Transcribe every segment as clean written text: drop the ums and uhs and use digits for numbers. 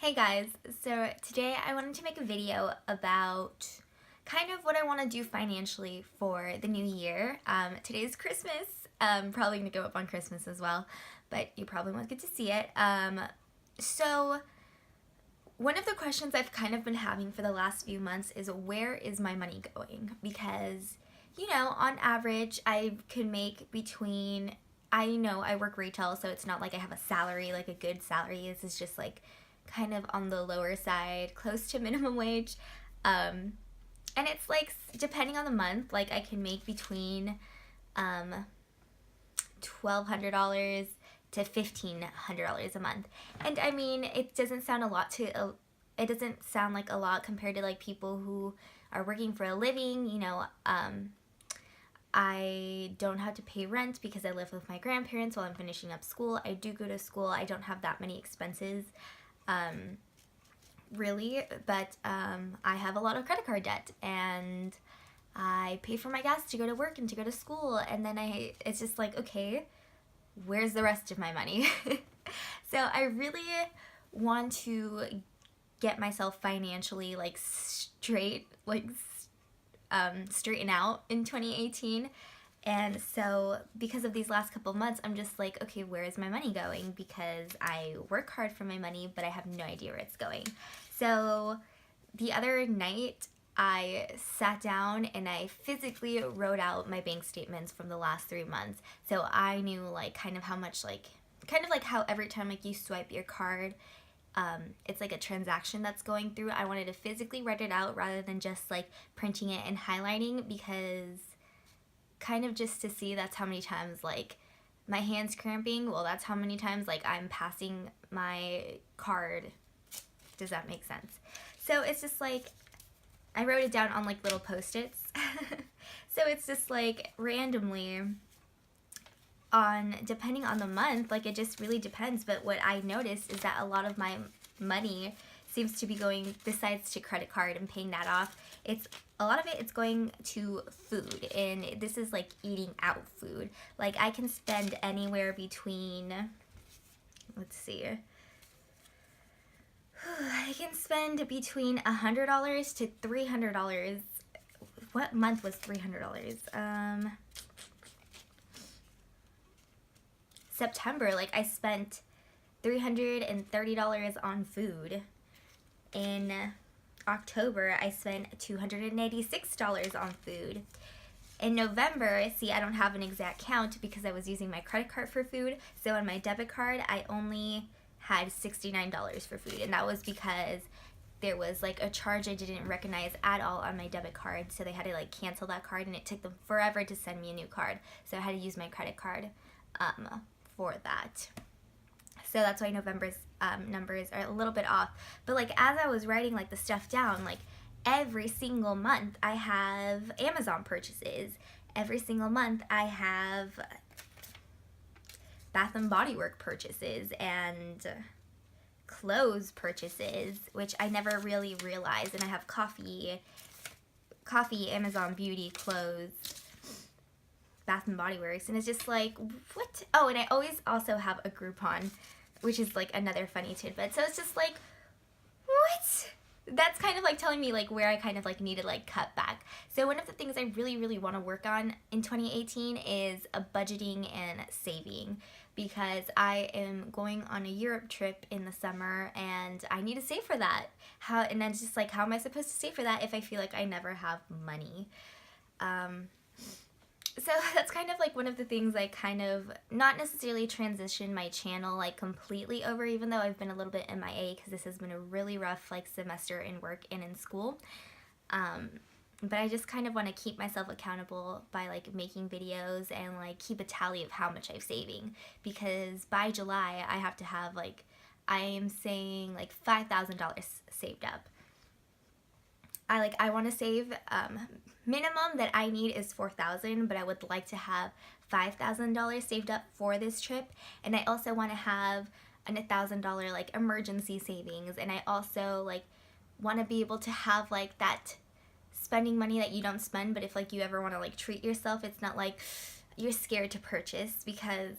Hey guys, so today I wanted to make a video about kind of what I want to do financially for the new year. Today's Christmas, probably going to go up on Christmas as well, but you probably won't get to see it. So one of the questions I've kind of been having for the last few months is where is my money going? Because, on average I could make between, I know I work retail, so it's not like I have a salary, like a good salary. This is just like kind of on the lower side, close to minimum wage. And it's like, depending on the month, like I can make between $1,200 to $1,500 a month. And I mean, it doesn't sound it doesn't sound like a lot compared to like people who are working for a living. I don't have to pay rent because I live with my grandparents while I'm finishing up school. I do go to school. I don't have that many expenses. Really, but I have a lot of credit card debt, and I pay for my gas to go to work and to go to school, and then it's just like, okay, where's the rest of my money? So I really want to get myself financially like straighten out in 2018. And so because of these last couple of months, I'm just like, okay, where is my money going? Because I work hard for my money, but I have no idea where it's going. So the other night I sat down and I physically wrote out my bank statements from the last 3 months. So I knew like kind of how much, like kind of like how every time like you swipe your card, it's like a transaction that's going through. I wanted to physically write it out rather than just like printing it and highlighting, because kind of just to see that's how many times like my hand's cramping. Well, that's how many times like I'm passing my card. Does that make sense? So it's just like I wrote it down on like little post-its. So it's just like randomly depending on the month, like it just really depends. But what I noticed is that a lot of my money seems to be going, besides to credit card and paying that off, a lot of it's going to food, and this is like eating out food. Like I can spend anywhere between, let's see, I can spend between $100 to $300. What month was $300? September, like I spent $330 on food. In October, I spent $286 on food. In November, see, I don't have an exact count because I was using my credit card for food. So on my debit card, I only had $69 for food. And that was because there was like a charge I didn't recognize at all on my debit card. So they had to like cancel that card, and it took them forever to send me a new card. So I had to use my credit card for that. So that's why November's numbers are a little bit off. But like as I was writing like the stuff down, like every single month I have Amazon purchases. Every single month I have Bath and Body Works purchases and clothes purchases, which I never really realized. And I have coffee, Amazon Beauty, clothes, Bath and Body Works, and it's just like, what? Oh, and I always also have a Groupon, which is like another funny tidbit. So it's just like, what? That's kind of like telling me like where I kind of like need to like cut back. So one of the things I really, really want to work on in 2018 is a budgeting and saving, because I am going on a Europe trip in the summer and I need to save for that. And then just like, how am I supposed to save for that if I feel like I never have money? So that's kind of like one of the things I kind of not necessarily transition my channel like completely over, even though I've been a little bit MIA because this has been a really rough like semester in work and in school. But I just kind of want to keep myself accountable by like making videos and like keep a tally of how much I'm saving, because by July I have to have like, I am saying like $5,000 saved up. I want to save, minimum that I need is $4,000, but I would like to have $5,000 saved up for this trip. And I also want to have a $1,000 like emergency savings. And I also like want to be able to have like that spending money that you don't spend, but if like you ever want to like treat yourself, it's not like you're scared to purchase, because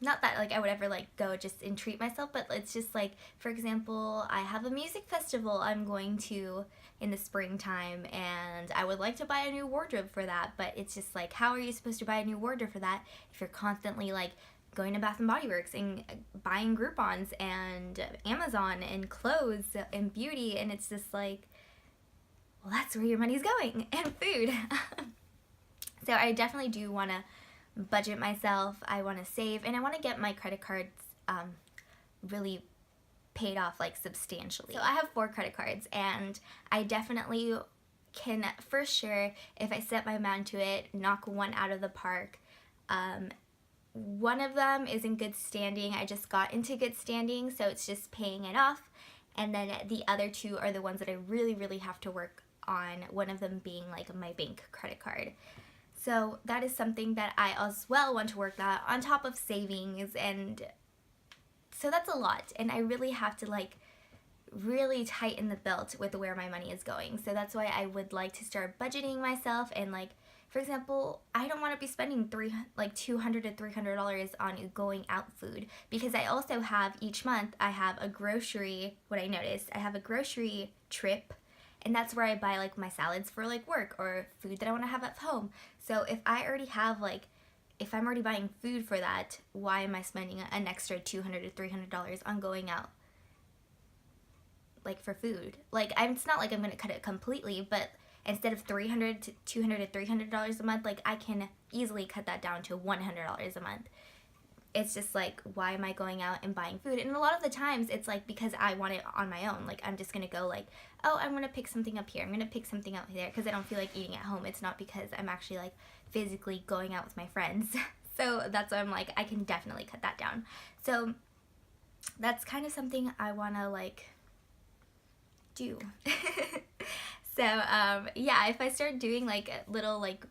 not that like I would ever like go just and treat myself, but it's just like, for example, I have a music festival I'm going to in the springtime, and I would like to buy a new wardrobe for that, but it's just like, how are you supposed to buy a new wardrobe for that if you're constantly like going to Bath and Body Works and buying Groupons and Amazon and clothes and beauty, and it's just like, well, that's where your money's going, and food. So I definitely do want to budget myself, I want to save, and I want to get my credit cards really paid off like substantially. So I have 4 credit cards, and I definitely can for sure, if I set my mind to it, knock one out of the park. One of them is in good standing. I just got into good standing, so it's just paying it off. And then the other 2 are the ones that I really, really have to work on, one of them being like my bank credit card. So that is something that I as well want to work on top of savings, and so that's a lot, and I really have to like really tighten the belt with where my money is going. So that's why I would like to start budgeting myself, and like, for example, I don't want to be spending $200 to $300 on going out food, because I also have each month I have a grocery, what I noticed, I have a grocery trip, and that's where I buy like my salads for like work or food that I want to have at home. So if I already have like, if I'm already buying food for that, why am I spending an extra $200 to $300 on going out like for food? Like, it's not like I'm going to cut it completely, but instead of $200 to $300 a month, like I can easily cut that down to $100 a month. It's just like, why am I going out and buying food? And a lot of the times it's like because I want it on my own. Like, I'm just going to go like, oh, I'm going to pick something up here, I'm going to pick something out there, because I don't feel like eating at home. It's not because I'm actually like physically going out with my friends. So that's why I'm like, I can definitely cut that down. So that's kind of something I want to like do. So yeah, if I start doing like little like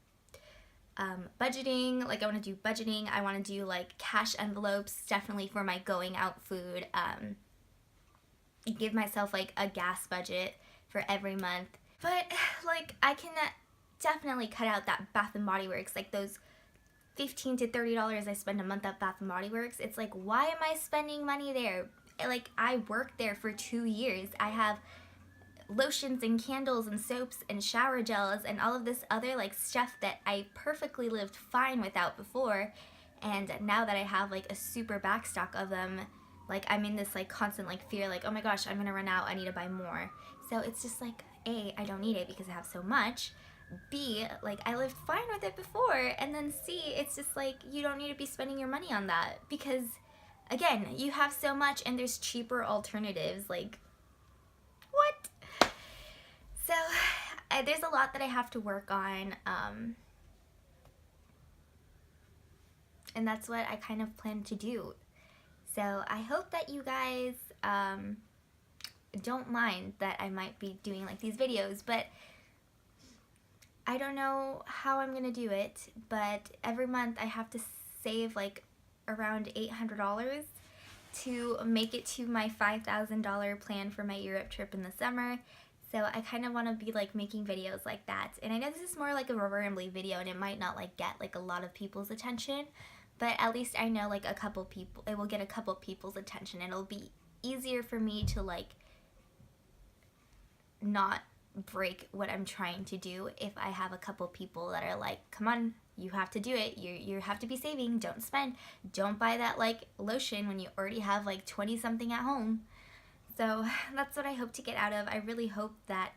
budgeting, like I want to do budgeting, I want to do like cash envelopes, definitely for my going out food, give myself like a gas budget for every month. But like, I can definitely cut out that Bath and Body Works, like those $15 to $30 I spend a month at Bath and Body Works. It's like, why am I spending money there? Like, I worked there for 2 years. I have lotions and candles and soaps and shower gels and all of this other like stuff that I perfectly lived fine without before, and now that I have like a super backstock of them, like I'm in this like constant like fear, like, oh my gosh, I'm gonna run out, I need to buy more. So it's just like, A, I don't need it because I have so much. B, like I lived fine with it before. And then C, it's just like, you don't need to be spending your money on that because, again, you have so much and there's cheaper alternatives. Like, what? So there's a lot that I have to work on, and that's what I kind of plan to do. So I hope that you guys don't mind that I might be doing like these videos, but I don't know how I'm gonna do it, but every month I have to save like around $800 to make it to my $5,000 plan for my Europe trip in the summer. So I kind of want to be like making videos like that. And I know this is more like a rubber rambly video and it might not like get like a lot of people's attention, but at least I know like a couple people, it will get a couple people's attention, and it'll be easier for me to like not break what I'm trying to do if I have a couple people that are like, come on, you have to do it, you have to be saving, don't spend, don't buy that like lotion when you already have like 20 something at home. So that's what I hope to get out of. I really hope that,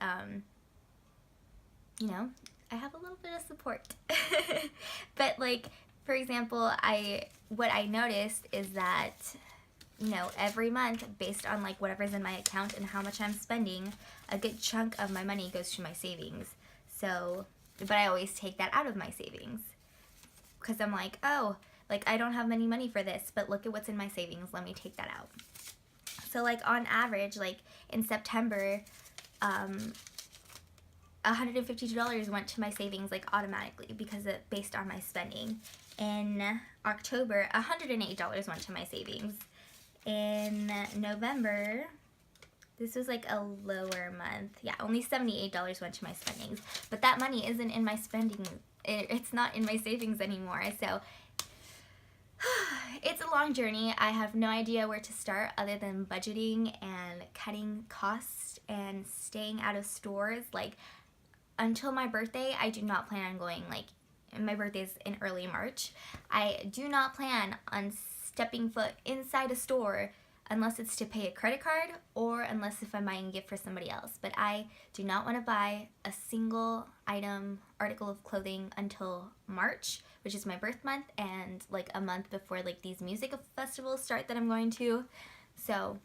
you know, I have a little bit of support. But like, for example, what I noticed is that, you know, every month, based on like whatever's in my account and how much I'm spending, a good chunk of my money goes to my savings. So, but I always take that out of my savings because I'm like, oh, like I don't have any money for this, but look at what's in my savings, let me take that out. So like on average, like in September, $152 went to my savings like automatically because it based on my spending. In October, $108 went to my savings. In November, this was like a lower month. Yeah, only $78 went to my spendings. But that money isn't in my spending. It's not in my savings anymore. So It's a long journey. I have no idea where to start other than budgeting and cutting costs and staying out of stores. Like, until my birthday, I do not plan on going, like, my birthday's in early March. I do not plan on stepping foot inside a store unless it's to pay a credit card or unless if I'm buying a gift for somebody else. But I do not want to buy a single article of clothing until March, which is my birth month, and like a month before like these music festivals start that I'm going to. So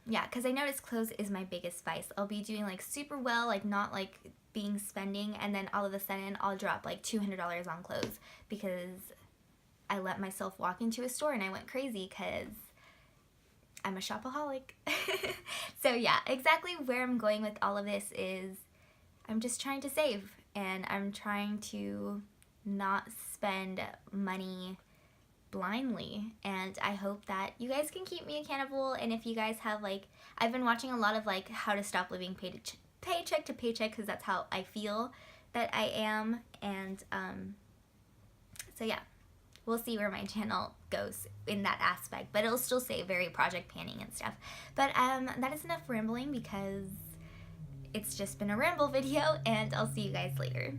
yeah, because I notice clothes is my biggest vice. I'll be doing like super well, like not like being spending, and then all of a sudden I'll drop like $200 on clothes because I let myself walk into a store and I went crazy because I'm a shopaholic. So yeah, exactly where I'm going with all of this is I'm just trying to save, and I'm trying to not spend money blindly, and I hope that you guys can keep me accountable. And if you guys have like, I've been watching a lot of like how to stop living paycheck to paycheck because that's how I feel that I am, and so yeah, we'll see where my channel goes in that aspect, but it'll still say very project panning and stuff. But that is enough rambling because it's just been a ramble video, and I'll see you guys later.